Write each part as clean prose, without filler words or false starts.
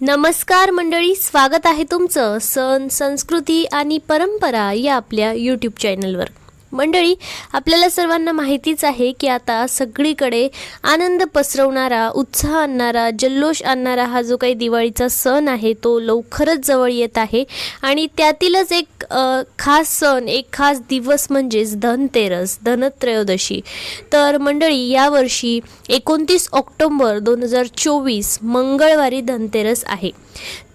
नमस्कार मंडळी, स्वागत आहे तुमचं सण, संस्कृती आणि परंपरा या आपल्या यूट्यूब चॅनलवर। मंडळी, आपल्याला सर्वांना माहितीच आहे की आता सगळीकडे आनंद पसरवणारा, उत्साह आणणारा, जल्लोष आणणारा हा जो काही दिवाळीचा सण आहे तो लवकरच जवळ येत आहे। आणि त्यातीलच एक खास सण, एक खास दिवस म्हणजेच धनतेरस, धनत्रयोदशी। तर मंडळी, यावर्षी 29 ऑक्टोबर 2024 मंगळवारी धनतेरस आहे।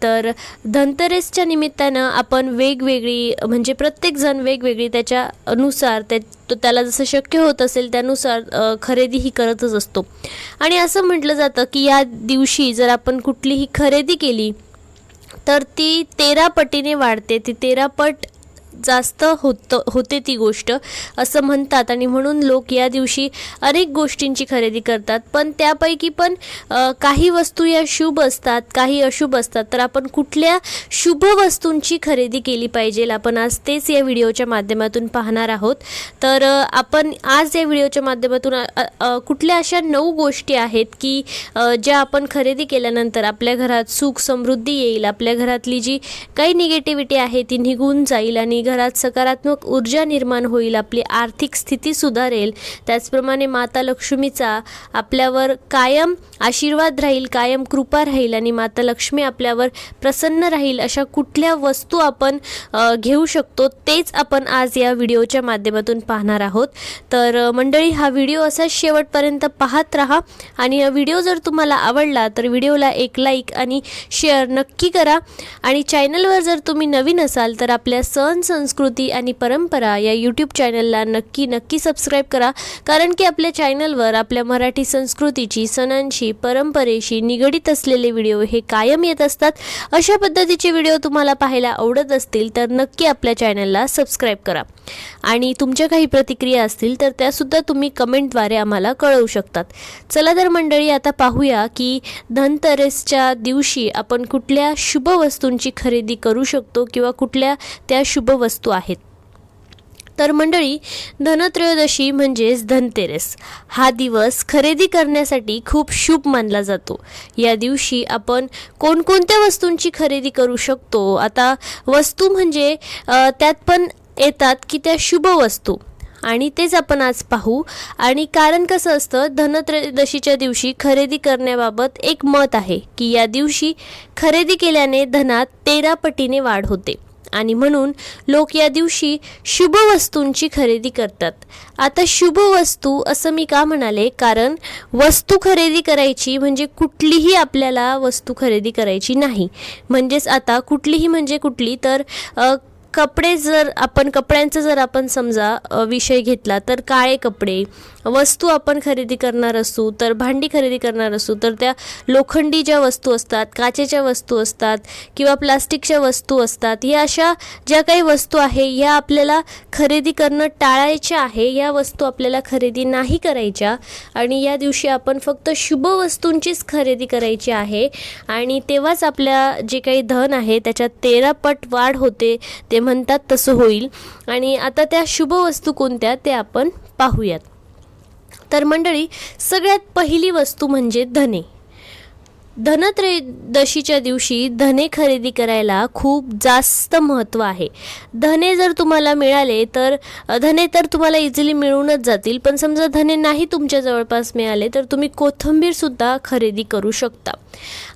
तर धनतेरसच्या निमित्तानं आपण वेगवेगळी, म्हणजे प्रत्येक जण वेगवेगळी त्याच्या अनुसार त्याला जसं शक्य होत असेल त्यानुसार खरेदी ही करतच असतो। आणि असं म्हटलं जातं की या दिवशी जर आपण कुठलीही खरेदी केली तर ती 13 पटीने वाढते, ती 13 पट जास्त होते ती गोष्ट असं म्हणतात। आणि म्हणून लोक या दिवशी अनेक गोष्टींची खरेदी करतात। पण त्यापैकी पण काही वस्तू या शुभ असतात, काही अशुभ असतात। तर आपण कुठल्या शुभ वस्तूंची खरेदी केली पाहिजे, आपण आज तेच या व्हिडिओच्या माध्यमातून पाहणार आहोत। तर आपण आज या व्हिडिओच्या माध्यमातून कुठल्या अशा 9 गोष्टी आहेत की ज्या आपण खरेदी केल्यानंतर आपल्या घरात सुख समृद्धी येईल, आपल्या घरातली जी काही निगेटिव्हिटी आहे ती निघून जाईल आणि घरात सकारात्मक ऊर्जा निर्माण होईल, आपली आर्थिक स्थिती सुधारेल। त्याचप्रमाणे माता लक्ष्मीचा आपल्यावर कायम आशीर्वाद राहील, कायम कृपा राहील आणि माता लक्ष्मी आपल्यावर प्रसन्न राहील। अशा कुठल्या वस्तू आपण घेऊ शकतो तेच आपण आज या व्हिडिओच्या माध्यमातून पाहणार आहोत। तर मंडळी, हा व्हिडिओ असा शेवटपर्यंत पाहत राहा आणि हा व्हिडिओ जर तुम्हाला आवडला तर व्हिडिओला एक लाईक आणि शेअर नक्की करा। आणि चॅनलवर जर तुम्ही नवीन असाल तर आपल्या सण, संस्कृती आणि परंपरा या यूट्यूब चॅनलला नक्की सबस्क्राईब करा। कारण की आपल्या चॅनलवर आपल्या मराठी संस्कृतीची, सणांशी, परंपरेशी निगडीत असलेले व्हिडिओ हे कायम येत असतात। अशा पद्धतीचे व्हिडिओ तुम्हाला पाहायला आवडत असतील तर नक्की आपल्या चॅनलला सबस्क्राईब करा। आणि तुमच्या काही प्रतिक्रिया असतील तर त्यासुद्धा तुम्ही कमेंटद्वारे आम्हाला कळवू शकतात। चला तर मंडळी, आता पाहूया की धनतेरसच्या दिवशी आपण कुठल्या शुभ वस्तूंची खरेदी करू शकतो किंवा कुठल्या त्या शुभ वस्तू आहेत। तर मंडळी, धनत्रयोदशी म्हणजेच धनतेरस हा दिवस खरेदी करण्यासाठी खूप शुभ मानला जातो। या दिवशी आपण कोणकोणत्या वस्तूंची खरेदी करू शकतो? आता वस्तू म्हणजे त्यात पण येतात की त्या शुभ वस्तू, आणि तेच आपण आज पाहू। आणि कारण कसं असतं, धनत्रयोदशीच्या दिवशी खरेदी करण्याबाबत एक मत आहे की या दिवशी खरेदी केल्याने धनात 13 पटीने वाढ होते आणि म्हणून लोक या दिवशी शुभ वस्तूंची खरेदी करतात। आता शुभ वस्तू असं मी का म्हणाले, कारण वस्तू खरेदी करायची म्हणजे कुठलीही आपल्याला वस्तू खरेदी करायची नाही। म्हणजेच आता कुठलीही म्हणजे कुठली, तर कपडे, जर आपण कपड्यांचा जर आपण समजा विषय घेतला तर काळे कपडे वस्तू आपण खरेदी करणार असू, तर भांडी खरेदी करणार असू तर त्या लोखंडी ज्या वस्तू असतात, काचेच्या वस्तू असतात किंवा प्लास्टिकच्या वस्तू असतात, या अशा ज्या काही वस्तू आहे या आपल्याला खरेदी करणं टाळायच्या आहे। या वस्तू आपल्याला खरेदी नाही करायच्या आणि या दिवशी आपण फक्त शुभ वस्तूंचीच खरेदी करायची आहे। आणि तेव्हाच आपल्या जे काही धन आहे त्याच्यात 13 पट वाढ होते, ते म्हणतात तसं होईल। आणि आता त्या शुभ वस्तू कोणत्या ते आपण पाहूयात। तर मंडळी, सगळ्यात पहिली वस्तू म्हणजे धने। धनत्रयोदशीच्या दिवशी धने खरेदी करायला खूप जास्त महत्त्व आहे। धने जर तुम्हाला मिळाले तर धने तर तुम्हाला इझिली मिळूनच जातील, पण समजा धने नाही तुमच्या जवळपास मिळाले तर तुम्ही कोथिंबीरसुद्धा खरेदी करू शकता।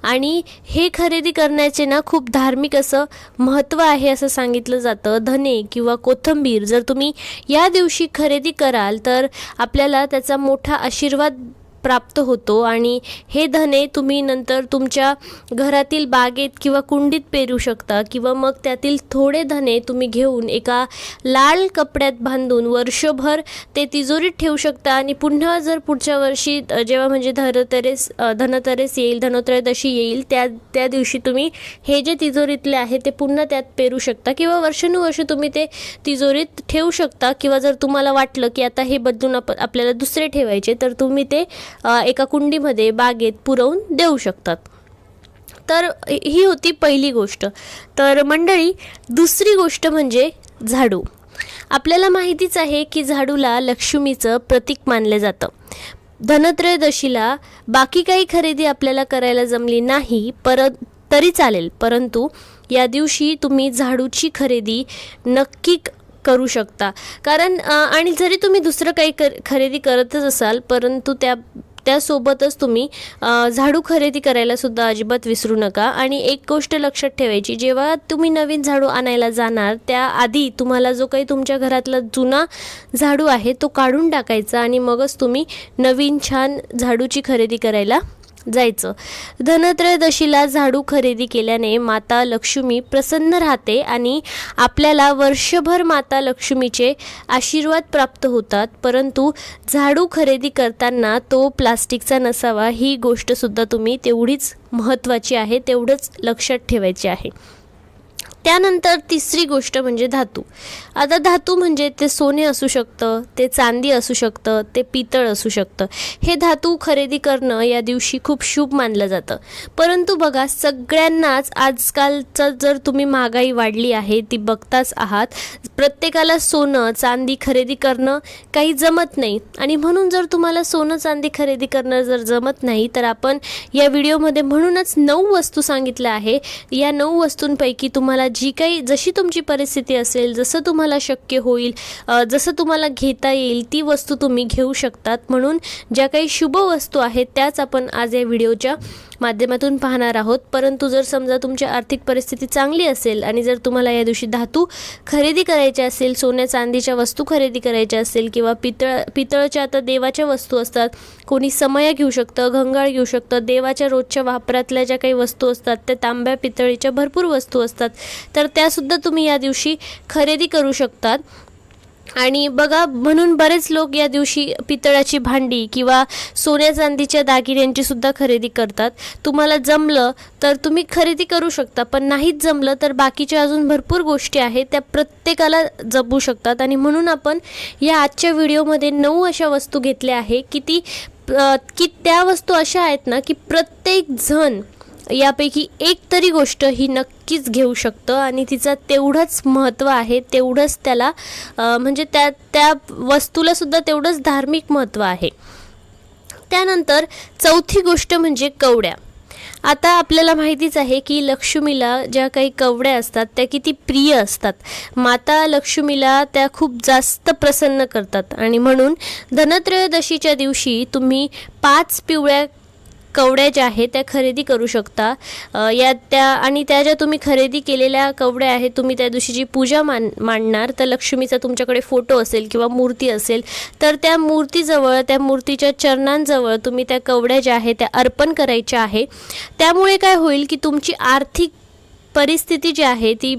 आणि हे खरेदी करण्याचे ना खूप धार्मिक असं महत्त्व आहे असं सांगितलं जातं। धने किंवा कोथिंबीर जर तुम्ही या दिवशी खरेदी कराल तर आपल्याला त्याचा मोठा आशीर्वाद प्राप्त होतो आणि हे धने तुम्ही नंतर तुमच्या घरातील बागेत किंवा कुंडीत पेरू शकता किंवा मग त्यातील थोडे धने तुम्ही घेऊन एका लाल कपड्यात बांधून वर्षभर ते तिजोरीत ठेवू शकता। आणि पुन्हा जर पुढच्या वर्षी जेव्हा म्हणजे धनतेरस येईल, धनत्रयोदशी येईल, त्या दिवशी तुम्ही हे जे तिजोरीतले आहे ते पुन्हा त्यात पेरू शकता किंवा वर्षानुवर्ष तुम्ही ते तिजोरीत ठेवू शकता। किंवा जर तुम्हाला वाटलं की आता हे बदलून आपल्याला दुसरे ठेवायचे तर तुम्ही ते एका कुंडीमध्ये बागेत पुरवून देऊ शकतात। तर ही होती पहिली गोष्ट। तर मंडळी, दुसरी गोष्ट म्हणजे झाडू। आपल्याला माहितीच आहे की झाडूला लक्ष्मीचं प्रतीक मानले जातं। धनत्रयोदशीला बाकी काही खरेदी आपल्याला करायला जमली नाही, तरी चालेल, परंतु या दिवशी तुम्ही झाडूची खरेदी नक्की करू शकता. कारण आणि जरी तुम्ही दुसरं काही खरेदी करतच असाल, परंतु त्यासोबतच तुम्ही झाडू खरेदी करायला सुद्धा अजिबात विसरू नका. आणि एक गोष्ट लक्षात ठेवायची, जेव्हा तुम्ही नवीन झाडू आणायला जाणार त्याआधी तुम्हाला जो काही तुमच्या घरातला जुना झाडू आहे तो काढून टाकायचा आणि मगच तुम्ही नवीन छान झाडूची खरेदी करायला जायचं. धनत्रयोदशीला झाडू खरेदी केल्याने माता लक्ष्मी प्रसन्न राहते आणि आपल्याला वर्षभर माता लक्ष्मीचे आशीर्वाद प्राप्त होतात. परंतु झाडू खरेदी करताना तो प्लास्टिकचा नसावा, ही गोष्टसुद्धा तुम्ही तेवढीच महत्त्वाची आहे, तेवढंच लक्षात ठेवायचे आहे. त्यानंतर तिसरी गोष्ट म्हणजे धातू. आता धातू म्हणजे ते सोने असू शकतं, ते चांदी असू शकतं, ते पितळ असू शकतं. हे धातू खरेदी करणं या दिवशी खूप शुभ मानलं जातं. परंतु बघा, सगळ्यांनाच आजकालचं जर तुम्ही महागाई वाढली आहे ती बघताच आहात, प्रत्येकाला सोनं चांदी खरेदी करणं काही जमत नाही. आणि म्हणून जर तुम्हाला सोनं चांदी खरेदी करणं जर जमत नाही तर आपण या व्हिडिओमध्ये म्हणूनच 9 वस्तू सांगितल्या आहे. या 9 वस्तूंपैकी तुम्हाला जी काही जशी तुमची परिस्थिती असेल, जसं तुम्हाला शक्य होईल, जसं तुम्हाला घेता येईल ती वस्तू तुम्ही घेऊ शकतात. म्हणून ज्या काही शुभ वस्तू आहेत त्याच आपण आज या व्हिडिओच्या माध्यमातून पाहणार आहोत. परंतु जर समजा तुमची आर्थिक परिस्थिती चांगली असेल आणि जर तुम्हाला या दिवशी धातू खरेदी करायच्या असेल, सोन्या चांदीच्या वस्तू खरेदी करायच्या असेल किंवा पितळच्या आता देवाच्या वस्तू असतात, कोणी समया घेऊ शकतं, घंगाळ घेऊ शकतं, देवाच्या रोजच्या वापरातल्या ज्या काही वस्तू असतात त्या तांब्या पितळीच्या भरपूर वस्तू असतात, तर त्यासुद्धा तुम्ही या दिवशी खरेदी करू शकतात. आणि बघा, म्हणून बरेच लोक या दिवशी पितळाची भांडी किंवा सोन्या चांदीच्या दागिन्यांची सुद्धा खरेदी करतात. तुम्हाला जमलं तर तुम्ही खरेदी करू शकता, पण नाहीच जमलं तर बाकीच्या अजून भरपूर गोष्टी आहेत त्या प्रत्येकाला जमू शकतात. आणि म्हणून आपण या आजच्या व्हिडिओमध्ये 9 अशा वस्तू घेतल्या आहे की त्या वस्तू अशा आहेत ना की प्रत्येक जण यापैकी एक तरी गोष्ट ही नक्कीच घेऊ शकतं आणि तिचं तेवढंच महत्त्व आहे, तेवढंच त्याला म्हणजे त्या वस्तूला सुद्धा तेवढंच धार्मिक महत्त्व आहे. त्यानंतर चौथी गोष्ट म्हणजे कवड्या. आता आपल्याला माहितीच आहे की लक्ष्मीला ज्या काही कवड्या असतात त्या किती प्रिय असतात. माता लक्ष्मीला त्या खूप जास्त प्रसन्न करतात आणि म्हणून धनत्रयोदशीच्या दिवशी तुम्ही 5 पिवळ्या कवड्या ज्या आहेत त्या खरेदी करू शकता. आणि त्या ज्या तुम्ही खरेदी केलेल्या कवड्या आहेत, तुम्ही त्या दिवशीची पूजा मांडणार तर लक्ष्मीचा तुमच्याकडे फोटो असेल किंवा मूर्ती असेल तर त्या मूर्तीजवळ, त्या मूर्तीच्या चरणांजवळ तुम्ही त्या कवड्या ज्या आहेत त्या अर्पण करायच्या आहे. त्यामुळे काय होईल की तुमची आर्थिक परिस्थिती जी आहे ती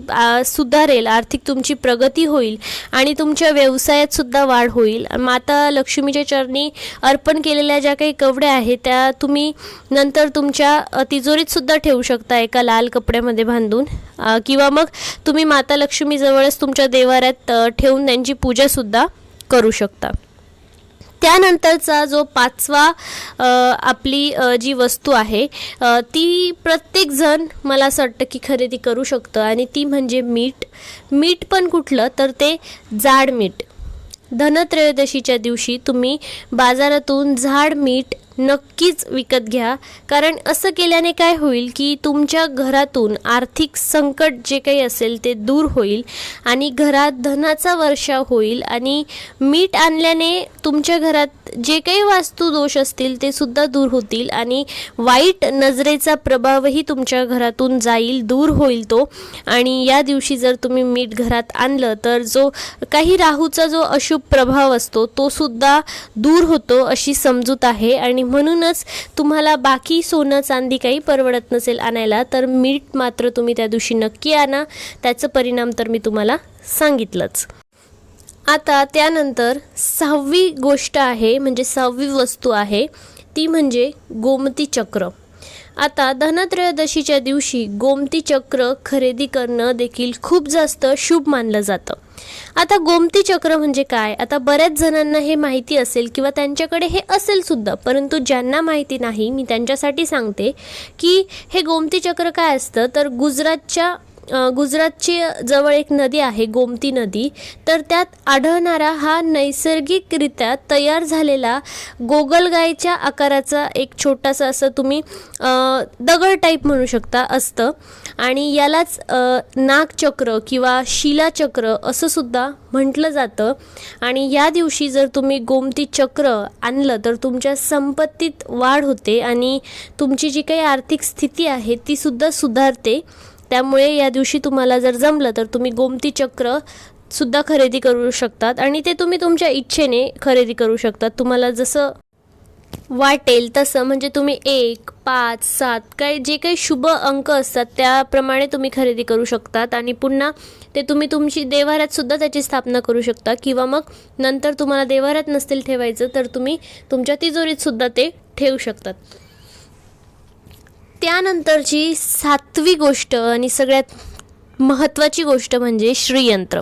सुधारेल, आर्थिक तुमची प्रगती होईल आणि तुमच्या व्यवसायात सुद्धा वाढ होईल. माता लक्ष्मीच्या चरणी अर्पण केलेल्या ज्या काही कवड्या आहेत त्या तुम्ही नंतर तुमच्या तिजोरीत सुद्धा ठेवू शकता एका लाल कपड्यामध्ये बांधून, किंवा मग तुम्ही माता लक्ष्मीजवळच तुमच्या देवाऱ्यात ठेवून त्यांची पूजासुद्धा करू शकता. त्यानंतरचा जो 5वा आपली जी वस्तू आहे ती प्रत्येकजण मला असं वाटतं की खरेदी करू शकतं आणि ती म्हणजे मीठ. मीठ पण कुठलं तर ते जाड मीठ. धनत्रयोदशीच्या दिवशी तुम्ही बाजारातून जाड मीठ नक्कीच विकत घ्या. कारण असं केल्याने काय होईल की तुमच्या घरातून आर्थिक संकट जे काही असेल ते दूर होईल आणि घरात धनाचा वर्षाव होईल. आणि मीठ आणल्याने तुमच्या घरात जे काही वास्तू दोष असतील ते सुद्धा दूर होतील आणि वाईट नजरेचा प्रभावही तुमच्या घरातून जाईल, दूर होईल तो. आणि या दिवशी जर तुम्ही मीठ घरात आणलं तर जो काही राहूचा जो अशुभ प्रभाव असतो तो सुद्धा दूर होतो अशी समजूत आहे. आणि म्हणूनच तुम्हाला बाकी सोनं चांदी काही परवडत नसेल आणायला तर मीठ मात्र तुम्ही त्या दिवशी नक्की आणा. त्याचं परिणाम तर मी तुम्हाला सांगितलंच. आता त्यानंतर 6वी गोष्ट आहे म्हणजे 6वी वस्तू आहे ती म्हणजे गोमती चक्र. आता धनत्रयोदशीच्या दिवशी गोमती चक्र खरेदी करणं देखील खूप जास्त शुभ मानलं जातं. आता गोमती चक्र म्हणजे काय, आता बऱ्याच जणांना हे माहिती असेल किंवा त्यांच्याकडे हे असेल सुद्धा, परंतु ज्यांना माहिती नाही मी त्यांच्यासाठी सांगते की हे गोमती चक्र काय असतं तर गुजरातच्या गुजरातची जवळ एक नदी आहे गोमती नदी, तर त्यात आढळणारा हा नैसर्गिकरित्या तयार झालेला गोगलगायच्या आकाराचा एक छोटासा असं तुम्ही दगड टाईप म्हणू शकता असतं, आणि यालाच नागचक्र किंवा शिलाचक्र असं सुद्धा म्हटलं जातं. आणि या दिवशी जर तुम्ही गोमती चक्र आणलं तर तुमच्या संपत्तीत वाढ होते आणि तुमची जी काही आर्थिक स्थिती आहे ती सुद्धा सुधारते. त्यामुळे या दिवशी तुम्हाला जर जमलं तर तुम्ही गोमती चक्र सुद्धा खरेदी करू शकतात आणि ते तुम्ही तुमच्या इच्छेने खरेदी करू शकतात. तुम्हाला जसं वाटेल तसं, म्हणजे तुम्ही 1, 5, 7 काय जे काही शुभ अंक असतात त्याप्रमाणे तुम्ही खरेदी करू शकतात आणि पुन्हा ते तुम्ही तुमची देवाऱ्यात सुद्धा त्याची स्थापना करू शकता, किंवा मग नंतर तुम्हाला देवाऱ्यात नसतील ठेवायचं तर तुम्ही तुमच्या तिजोरीत सुद्धा ते ठेवू शकतात. त्यानंतरची 7वी गोष्ट आणि सगळ्यात महत्त्वाची गोष्ट म्हणजे श्रीयंत्र.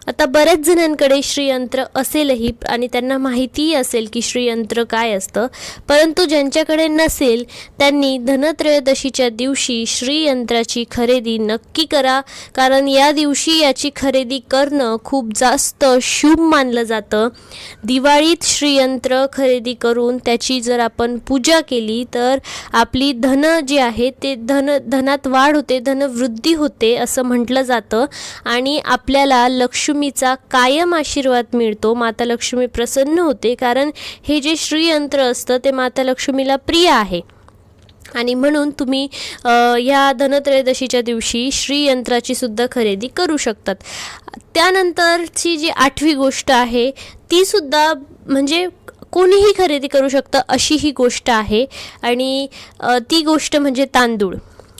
आता बऱ्याच जणांकडे श्रीयंत्र असेलही आणि त्यांना माहितीही असेल की श्रीयंत्र काय असतं, परंतु ज्यांच्याकडे नसेल त्यांनी धनत्रयोदशीच्या दिवशी श्रीयंत्राची खरेदी नक्की करा, कारण या दिवशी याची खरेदी करणं खूप जास्त शुभ मानलं जातं. दिवाळीत श्रीयंत्र खरेदी करून त्याची जर आपण पूजा केली तर आपली धन जे आहे ते धनात वाढ होते, धनवृद्धी होते असं म्हटलं जातं आणि आपल्याला लक्ष्मीचा कायम आशीर्वाद मिळतो. माता लक्ष्मी प्रसन्न होते, कारण हे जे श्रीयंत्र असतं ते माता लक्ष्मीला प्रिय आहे आणि म्हणून तुम्ही या धनत्रयोदशीच्या दिवशी श्रीयंत्राची सुद्धा खरेदी करू शकतात. त्यानंतरची जी 8वी गोष्ट आहे ती सुद्धा म्हणजे कोणीही खरेदी करू शकतं अशी ही गोष्ट आहे आणि ती गोष्ट म्हणजे तांदूळ.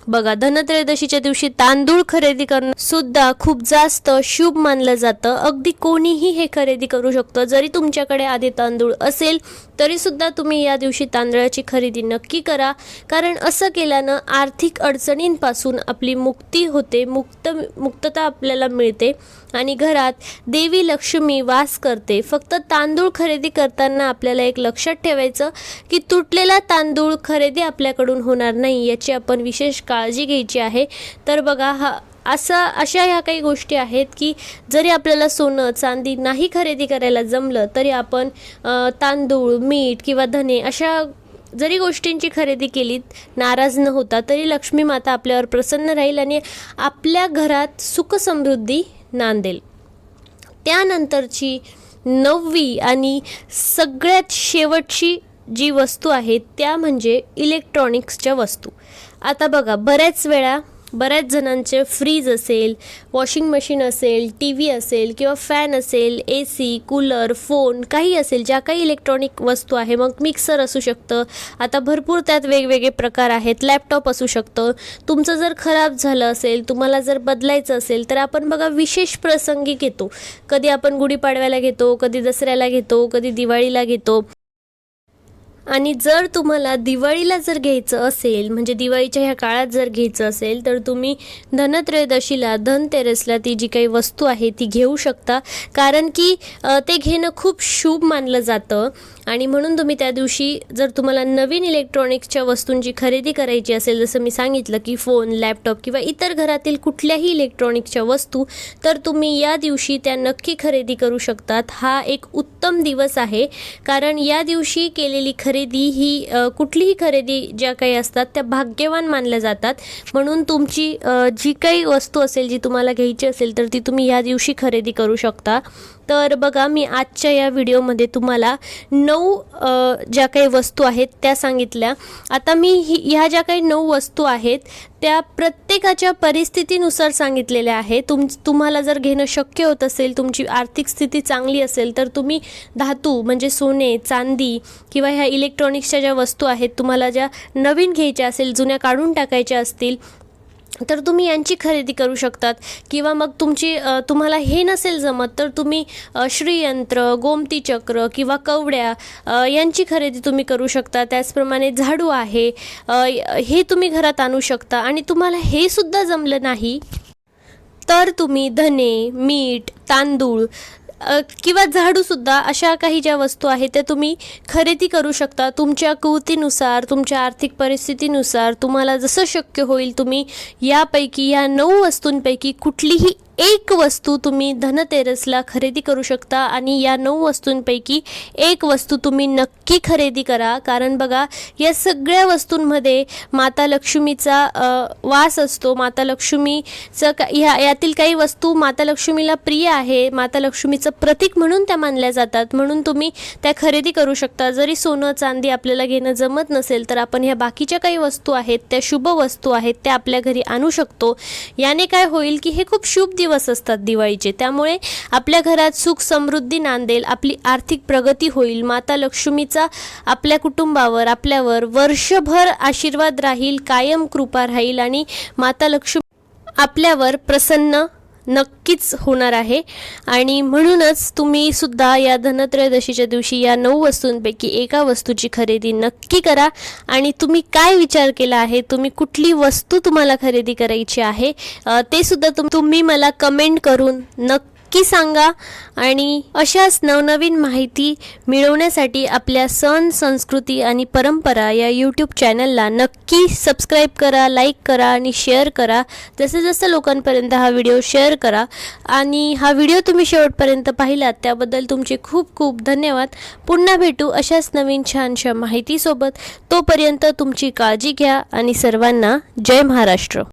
बघा, धनत्रयोदशीच्या दिवशी तांदूळ खरेदी करणं सुद्धा खूप जास्त शुभ मानलं जातं. अगदी कोणीही हे खरेदी करू शकतं. जरी तुमच्याकडे आधी तांदूळ असेल तरी सुद्धा तुम्ही या दिवशी तांदळाची खरेदी नक्की करा, कारण असं केल्यानं आर्थिक अडचणींपासून आपली मुक्ती होते, मुक्तता आपल्याला मिळते आणि घरात देवी लक्ष्मी वास करते. फक्त तांदूळ खरेदी करताना आपल्याला एक लक्षात ठेवायचं की तुटलेला तांदूळ खरेदी आपल्याकडून होणार नाही, याची आपण विशेष काळजी घ्यायची आहे. तर बघा, अशा ह्या काही गोष्टी आहेत की जरी आपल्याला सोनं चांदी नाही खरेदी करायला जमलं तरी आपण तांदूळ, मीठ किंवा धने अशा जरी गोष्टींची खरेदी केलीत नाराज न होता तरी लक्ष्मी माता आपल्यावर प्रसन्न राहील आणि आपल्या घरात सुख समृद्धी नांदेल. त्यानंतरची 9वी आणि सगळ्यात शेवटची जी वस्तू आहे त्या म्हणजे इलेक्ट्रॉनिक्सच्या वस्तू. आता बघा, बऱ्याच जणांचे फ्रीज असेल, वॉशिंग मशीन असेल, टी व्ही असेल किंवा फॅन असेल, AC, कूलर, फोन काही असेल, ज्या काही इलेक्ट्रॉनिक वस्तू आहे, मग मिक्सर असू शकतं, आता भरपूर त्यात वेगवेगळे प्रकार आहेत, लॅपटॉप असू शकतं. तुमचं जर खराब झालं असेल, तुम्हाला जर बदलायचं असेल तर आपण बघा विशेष प्रसंगी घेतो. कधी आपण गुढीपाडव्याला घेतो, कधी दसऱ्याला घेतो, कधी दिवाळीला घेतो. आणि जर तुम्हाला दिवाळीला जर घ्यायचं असेल, म्हणजे दिवाळीच्या ह्या काळात जर घ्यायचं असेल तर तुम्ही धनत्रयोदशीला, धनतेरसला ती जी काही वस्तू आहे ती घेऊ शकता, कारण की ते घेणं खूप शुभ मानलं जातं आणि म्हणून तुम्ही त्या दिवशी जर तुम्हाला नवीन इलेक्ट्रॉनिक्सच्या वस्तूंची खरेदी करायची असेल, जसं मी सांगितलं की फोन, लॅपटॉप किंवा इतर घरातील कुठल्याही इलेक्ट्रॉनिक्सच्या वस्तू, तर तुम्ही या दिवशी त्या नक्की खरेदी करू शकतात. हा एक उत्तम दिवस आहे, कारण या दिवशी केलेली खरेदी ही कुठलीही खरेदी ज्या काही असतात त्या भाग्यवान मानल्या जातात. म्हणून तुमची जी काही वस्तू असेल, जी तुम्हाला घ्यायची असेल तर ती तुम्ही या दिवशी खरेदी करू शकता. तर बघा, मी आजच्या या व्हिडिओमध्ये तुम्हाला 9 ज्या काही वस्तू आहेत त्या सांगितल्या. आता मी ह्या ज्या काही 9 वस्तू आहेत त्या प्रत्येकाच्या परिस्थितीनुसार सांगितलेल्या आहेत. तुम्हाला जर घेणं शक्य होत असेल, तुमची आर्थिक स्थिती चांगली असेल तर तुम्ही धातू म्हणजे सोने, चांदी किंवा ह्या इलेक्ट्रॉनिक्सच्या ज्या वस्तू आहेत तुम्हाला ज्या नवीन घ्यायच्या असेल, जुन्या काढून टाकायच्या असतील तर तुम्ही यांची खरेदी करू शकतात. किंवा मग तुम्हाला हे नसेल जमत तर तुम्ही श्रीयंत्र, गोमती चक्र किंवा कवड्या यांची खरेदी तुम्ही करू शकता. त्याचप्रमाणे झाडू आहे, हे तुम्ही घरात आणू शकता. आणि तुम्हाला हे सुद्धा जमलं नाही तर तुम्ही धने, मीठ, तांदूळ किंवा झाडूसुद्धा अशा काही ज्या वस्तू आहेत त्या तुम्ही खरेदी करू शकता. तुमच्या कुवतीनुसार, तुमच्या आर्थिक परिस्थितीनुसार तुम्हाला जसं शक्य होईल तुम्ही यापैकी या 9 वस्तूंपैकी कुठलीही एक वस्तू तुम्ही धनतेरसला खरेदी करू शकता. आणि या 9 वस्तूंपैकी एक वस्तू तुम्ही नक्की खरेदी करा. कारण बघा, या सगळ्या वस्तूंमध्ये माता लक्ष्मीचा वास असतो. माता लक्ष्मीचं यातील काही वस्तू माता लक्ष्मीला प्रिय आहे, माता लक्ष्मीचं प्रतीक म्हणून त्या मानल्या जातात. म्हणून तुम्ही त्या खरेदी करू शकता. जरी सोनं चांदी आपल्याला घेणं जमत नसेल तर आपण ह्या बाकीच्या काही वस्तू आहेत, त्या शुभ वस्तू आहेत, त्या आपल्या घरी आणू शकतो. याने काय होईल की हे खूप शुभ दिवस असतात दिवाळीचे, त्यामुळे आपल्या घरात सुख समृद्धी नांदेल, आपली आर्थिक प्रगती होईल, माता लक्ष्मीचा आपल्या कुटुंबावर, आपल्यावर वर्षभर आशीर्वाद राहील, कायम कृपा राहील आणि माता लक्ष्मी आपल्यावर प्रसन्न नक्कीच होणार आहे. आणि म्हणूनच तुम्ही सुद्धा या धनत्रयोदशीच्या दिवशी या 9 वस्तूंपैकी एका वस्तूची खरेदी नक्की करा. आणि तुम्ही काय विचार केला आहे, तुम्ही कुठली वस्तू तुम्हाला खरेदी करायची आहे ते सुद्धा तुम्ही मला कमेंट करून नक्की सांगा. आणि अशाच नवनवीन माहिती मिळवण्यासाठी आपल्या सण, संस्कृती आणि परंपरा या यूट्यूब चॅनलला नक्की सबस्क्राईब करा, लाईक करा आणि शेअर करा. जसं जसं लोकांपर्यंत हा व्हिडिओ शेअर करा. आणि हा व्हिडिओ तुम्ही शेवटपर्यंत पाहिलात त्याबद्दल तुमचे खूप खूप धन्यवाद. पुन्हा भेटू अशाच नवीन छानशा माहितीसोबत. तोपर्यंत तुमची काळजी घ्या आणि सर्वांना जय महाराष्ट्र.